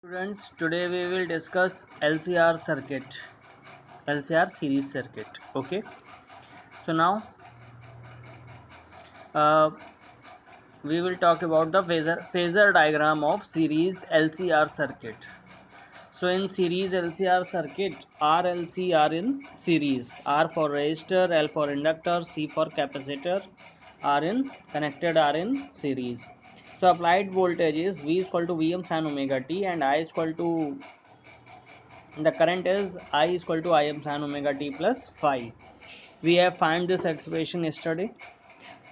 Students, today we will discuss LCR circuit, LCR series circuit. Okay, so now uh, we will talk about the phasor diagram of series LCR circuit. So in series LCR circuit, RLC are in series, R for resistor, L for inductor, C for capacitor are in connected, are in series. So applied voltage is V is equal to Vm sin omega t and I is equal to the current is I is equal to Im sin omega t plus phi. We have found this expression yesterday.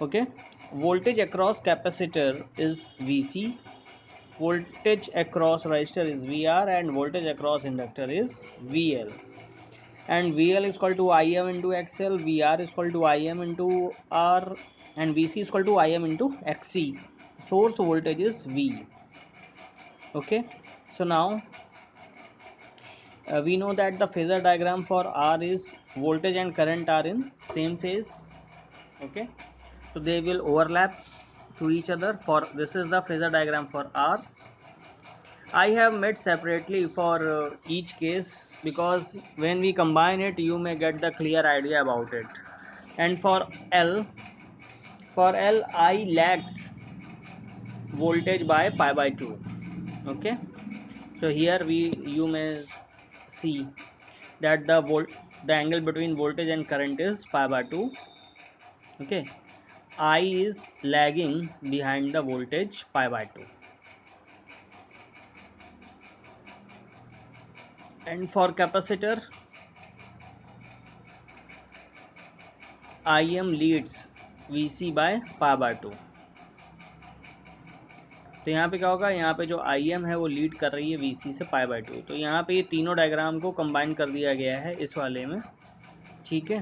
Okay, voltage across capacitor is Vc, voltage across resistor is Vr, and voltage across inductor is Vl. And Vl is equal to Im into XL, Vr is equal to Im into R, and Vc is equal to Im into Xc. Source voltage is V. Okay, so now we know that the phasor diagram for R is voltage and current are in same phase. Okay, so they will overlap to each other. For this is the phasor diagram for R. I have made separately for each case because when we combine it you may get the clear idea about it. And for L I lags voltage by pi by 2. Okay, so here you may see that the angle between voltage and current is pi by 2. Okay, I is lagging behind the voltage pi by 2. And for capacitor, Im leads Vc by pi by 2. तो यहाँ पे क्या होगा, यहाँ पे जो Im है वो लीड कर रही है Vc से पाई बाई 2. तो यहाँ पे ये तीनों डायग्राम को कंबाइन कर दिया गया है इस वाले में. ठीक है,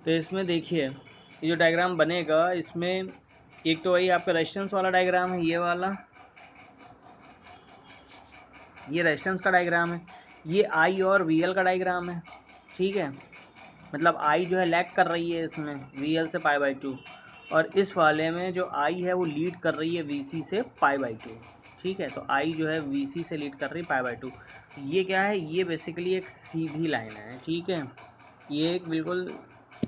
तो इसमें देखिए ये जो डायग्राम बनेगा इसमें एक तो वही आपका रेजिस्टेंस वाला डायग्राम है, ये वाला, ये रेजिस्टेंस का डायग्राम है, ये आई और वीएल का डायग्राम है. ठीक है, मतलब आई जो है लैग कर रही है इसमें वीएल से पाई बाई 2, और इस वाले में जो आई है वो लीड कर रही है वीसी से पाई बाई 2. ठीक है, तो आई जो है वीसी से लीड कर रही है पाई बाई 2. ये क्या है, ये बेसिकली एक सीधी लाइन है. ठीक है, ये एक बिल्कुल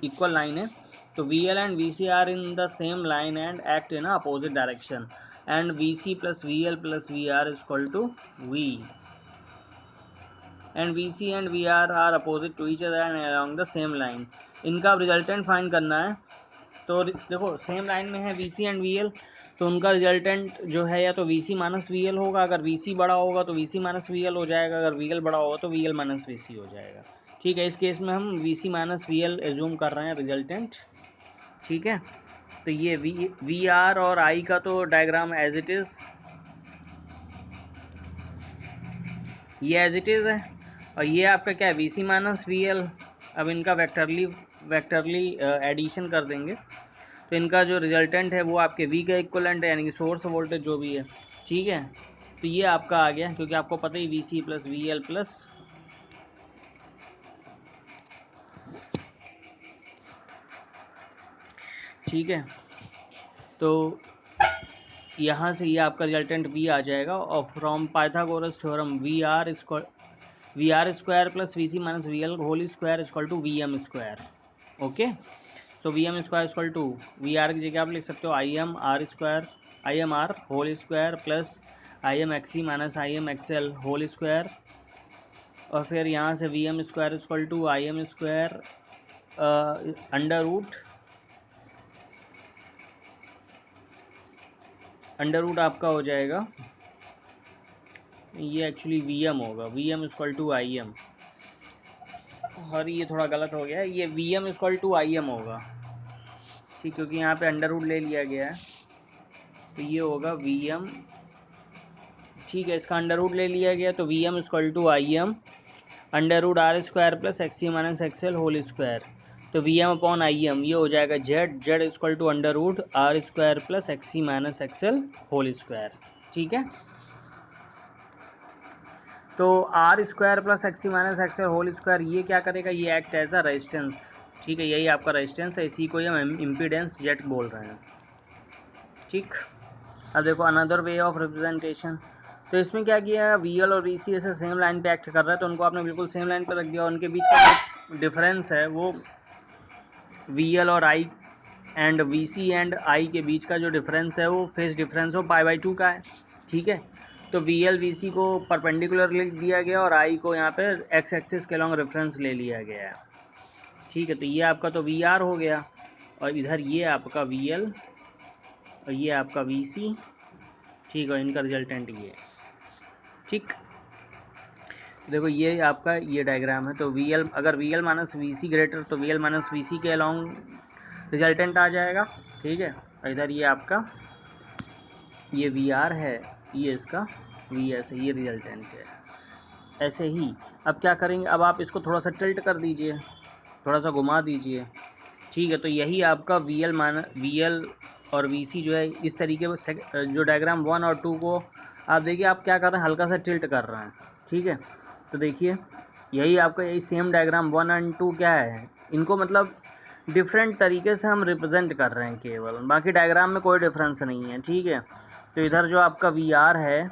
इक्वल लाइन है. तो V L and V C are in the same line and act in opposite direction, and V C plus V L plus V R is equal to V, and V C and V R opposite to each other and along the same line. इनका resultant find करना है. तो देखो same line में है V C and V L, तो उनका resultant जो है या तो V C minus V L होगा, अगर वी सी बड़ा होगा तो V C minus V L हो जाएगा, अगर वी एल बड़ा होगा तो V L minus V C हो जाएगा. ठीक है, इस केस में हम V C minus V L assume कर रहे हैं रिजल्टेंट. ठीक है, तो ये वी आर और आई का तो डायग्राम एज इट इज़, ये एज इट इज़ है, और ये आपका क्या है V C minus V L. अब इनका वेक्टरली एडिशन कर देंगे तो इनका जो रिजल्टेंट है वो आपके V का इक्वलेंट है, यानी कि सोर्स वोल्टेज जो भी है. ठीक है, तो ये आपका आ गया, क्योंकि आपको पता ही VC प्लस VL प्लस, ठीक है, तो यहाँ से ये आपका रिजल्टेंट V आ जाएगा. और from Pythagoras theorem V R square plus V C minus V L whole square equal to V M square. Okay, so V M square equal to V R की जगह आप लिख सकते हो I M R whole square plus I M X C minus I M X L whole square, और फिर यहाँ से V M square equal to I M square under root आपका हो जाएगा, ये एक्चुअली वी एम होगा, V M equal to I M, और ये थोड़ा गलत हो गया है, ये V M equal to I M होगा. ठीक, क्योंकि यहाँ पे अंडर रूट ले लिया गया है, तो ये होगा वी एम. ठीक है, इसका अंडर रूट ले लिया गया, तो V M equal to I M under root R square plus X C minus X L whole square. तो V M upon I M ये हो जाएगा Z equal to under root R square plus X C minus X L whole square. ठीक है, तो R square plus X C minus X L whole square ये क्या करेगा, ये एक्ट एज अ रेजिस्टेंस. ठीक है, यही आपका रेजिस्टेंस है, इसी को हम इम्पीडेंस जेड बोल रहे हैं. ठीक, अब देखो अनदर वे ऑफ रिप्रेजेंटेशन. तो इसमें क्या किया, VL और VC ऐसे सेम लाइन पे एक्ट कर रहा है, तो उनको आपने बिल्कुल सेम लाइन पे रख दिया। उनके बीच का जो डिफरेंस है वो VL और I and VC and I के बीच का जो डिफरेंस है वो फेस डिफरेंस वो π/2 का है। ठीक है, तो VL VC को परपेंडिकुलर लिख दिया गया और I को यहाँ पे एक्स एक्सिस के लॉन्ग रेफरेंस ले लिया गया है। ठीक है, तो ये आपका तो VR हो गया, और इधर ये आपका VL और ये आपका VC। ठीक है, इनका रिजल्टेंट ये है। ठीक, देखो ये आपका ये डायग्राम है, तो VL अगर VL माइनस VC ग्रेटर, तो VL माइनस VC के अलॉन्ग रिजल्टेंट आ जाएगा। ठीक है, इधर ये आपका ये VR है, ये इसका VS है, ये रिजल्टेंट है। ऐसे ही अब क्या करेंगे, अब आप इसको थोड़ा सा टिल्ट कर दीजिए, थोड़ा सा घुमा दीजिए। ठीक है, तो यही आपका VL और VC जो है इस तरीके से, जो डायग्राम 1 और 2 को आप देखिए आप क्या कर रहे हैं, हल्का सा टिल्ट कर रहे हैं। ठीक है, तो देखिए यही आपका यही सेम डायग्राम 1 एंड 2 क्या है, इनको मतलब डिफरेंट तरीके से हम रिप्रेजेंट कर रहे हैं केवल, बाकी डायग्राम में कोई डिफरेंस नहीं है। ठीक है, तो इधर जो आपका VR है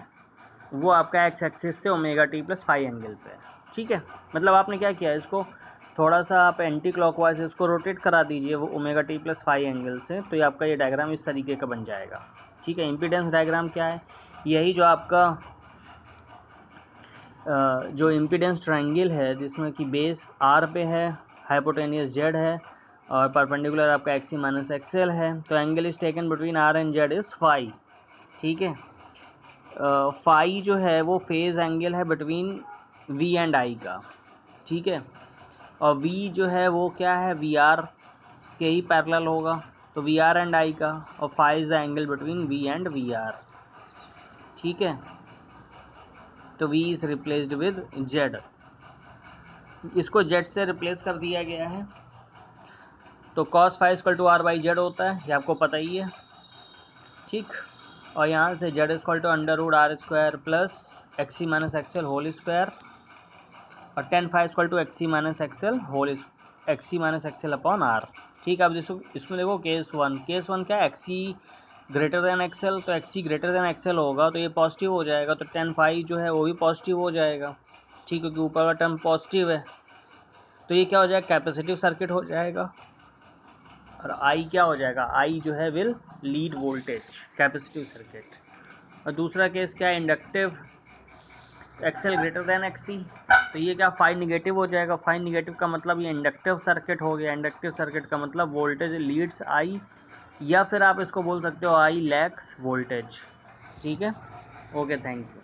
वो आपका एक्स एक्सिस से ωt+φ एंगल पे है। ठीक है, मतलब आपने क्या किया, इसको थोड़ा सा आप एंटी क्लॉकवाइज इसको रोटेट करा दीजिए वो ωt+φ एंगल से, तो ये आपका ये डायग्राम इस तरीके का बन जाएगा। ठीक है, इम्पीडेंस डायग्राम क्या है, यही जो आपका जो इम्पीडेंस ट्रायंगल है जिसमें कि बेस R पे है, हाइपोटेनियस Z है और परपेंडिकुलर आपका XC माइनस XL है, तो angle is taken between R and Z is φ। ठीक है, फाई जो है वो फेज एंगल है बिटवीन V एंड I का। ठीक है, और V जो है वो क्या है, VR के ही पैरेलल होगा, तो VR एंड I का, और phi is the angle between V and VR। ठीक है, तो V is replaced with Z, इसको Z से रिप्लेस कर दिया गया है, तो cos phi equal to R/Z होता है, ये आपको पता ही है। ठीक, और यहाँ से Z equal to √R² plus XC minus XL whole square, और tan phi equal to XC minus XL upon R। ठीक है, अब इसमें देखो केस वन क्या है, XC ग्रेटर देन XL, तो XC ग्रेटर देन XL होगा तो ये पॉजिटिव हो जाएगा, तो tan फाई जो है वो भी पॉजिटिव हो जाएगा। ठीक, क्योंकि ऊपर का टर्म पॉजिटिव है, तो ये क्या हो जाएगा, कैपेसिटिव सर्किट हो जाएगा। और I क्या हो जाएगा, I जो है will lead voltage, capacitive circuit. और दूसरा केस क्या है, inductive XL greater than XC, तो ये क्या फाई निगेटिव हो जाएगा। फाई निगेटिव का मतलब ये इंडक्टिव सर्किट हो गया। इंडक्टिव सर्किट का मतलब वोल्टेज लीड्स I, या फिर आप इसको बोल सकते हो I लैग्स वोल्टेज। ठीक है, ओके, थैंक यू।